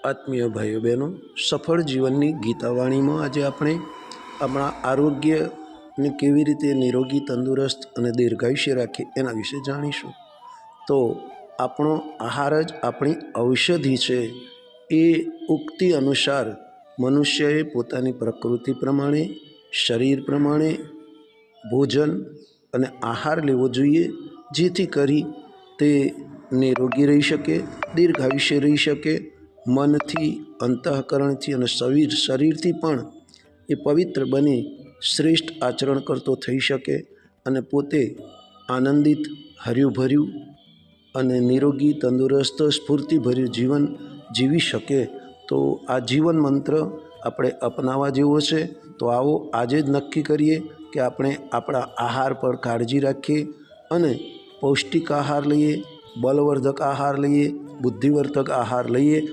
આત્મીય ભાઈઓ બહેનો, સફળ જીવનની ગીતાવાણીમાં આજે આપણે આપણા આરોગ્યને કેવી રીતે નિરોગી, તંદુરસ્ત અને દીર્ઘાયુષ્ય રાખીએ એના વિશે જાણીશું. તો આપણો આહાર જ આપણી ઔષધિ છે. એ ઉક્તિ અનુસાર મનુષ્યએ પોતાની પ્રકૃતિ પ્રમાણે, શરીર પ્રમાણે ભોજન અને આહાર લેવો જોઈએ, જેથી કરી તે નિરોગી રહી શકે, દીર્ઘાયુષ્ય રહી શકે, મનથી, અંતઃકરણથી અને શરીરથી પણ એ પવિત્ર બની શ્રેષ્ઠ આચરણ કરતો થઈ શકે અને પોતે આનંદિત, હર્યુંભર્યું અને નિરોગી, તંદુરસ્ત, સ્ફૂર્તિભર્યું જીવન જીવી શકે. તો આ જીવન મંત્ર આપણે અપનાવવા જેવો છે. તો આવો આજે જ નક્કી કરીએ કે આપણે આપણા આહાર પર કાળજી રાખીએ અને પૌષ્ટિક આહાર લઈએ, બલવર્ધક આહાર લઈએ, બુદ્ધિવર્ધક આહાર લઈએ